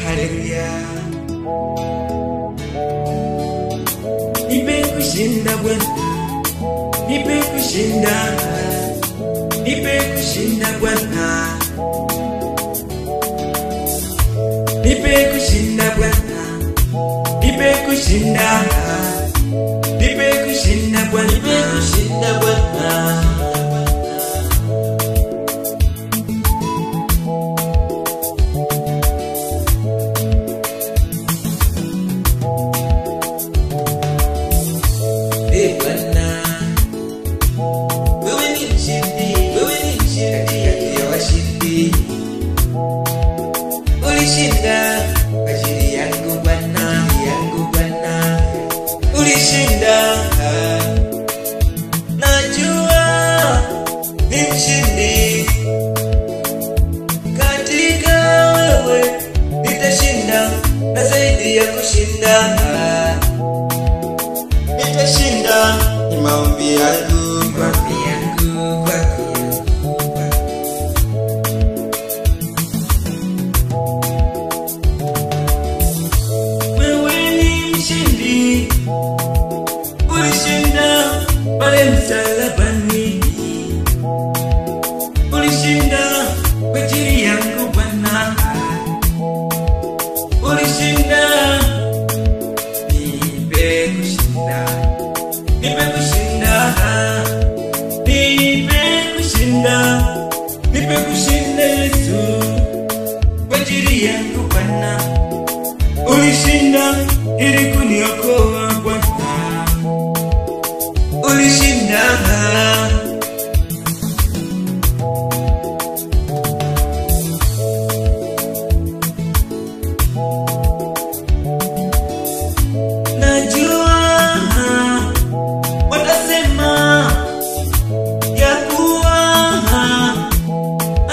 Hallelujah. Nipe kushinda Bwana, nipe kushinda, nipe kushinda Bwana, nipe kushinda Bwana, nipe kushinda, nipe kushinda Bwana, nipe kushinda Bwana. Ulishinda kwa ajili yangu Bwana, ulishinda. Najua ni mshindi, katika wewe nitashinda, na zaidi ya kushinda nitashinda. Ni maombi yangu kwako. Ulishinda pale msalabani, ulishinda kwa ajili yangu Bwana, ulishinda. Nipe kushinda, nipe kushinda, nipe kushinda, nipe kushinda Yesu, kwa ajili yangu Bwana, ulishinda ili kuniokoa Bwana, ulishinda. Najua watasema ya kuwa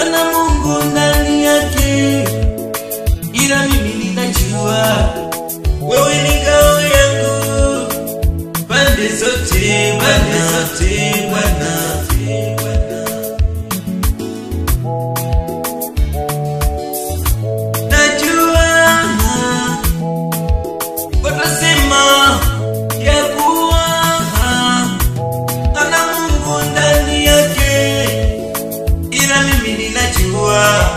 ana Mungu ndani yake, ila mimi ninajua wewe ni ngao yangu pande zote Bwana. Najua watasema ya kuwa ana Mungu ndani yake, ila mimi ninajua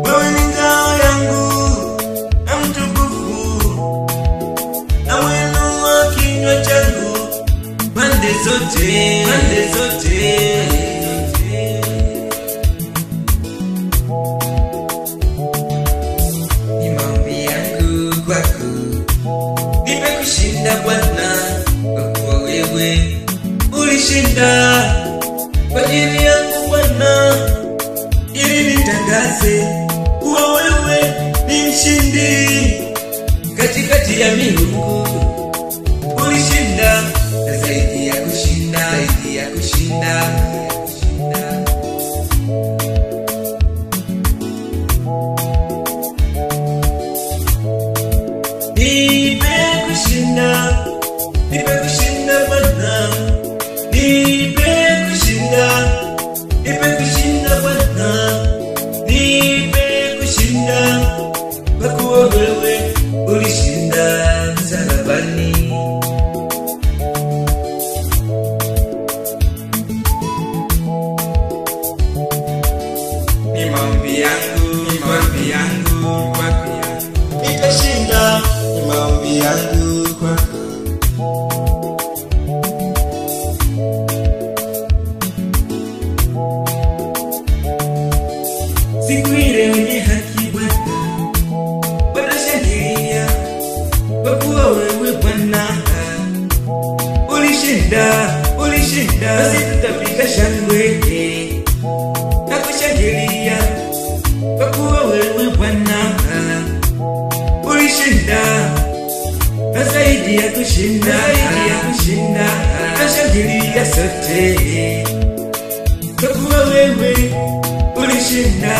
wewe ni ngao yangu na mtukufu, na mwenu wa kinywa changu pande zote. Ni maombi yangu kwako, nipe kushinda Bwana, kwa kuwa wewe ulishinda kwa ajili yangu Bwana, ili nitangaze kuwa wewe ni mshindi katikati ya miungu. Ulishinda na zaidi ya kushinda, Nipe kushinda, nipe kushinda Bwana, nipe kushinda, nipe kushinda Bwana, nipe kushinda, kwa kuwa wewe ulishinda msalabani. Ni maombi yangu kwako, nitashinda. Ni maombi yangu kwako. Siku ile wenye haki Bwana watashangilia, kwa kuwa wewe Bwana ulishinda. Basi tutapiga shangwe na kushangilia, kwa kuwa wewe Bwana ulishinda, na zaidi ya kushinda, tutashangilia sote, kwa kuwa wewe ulishinda.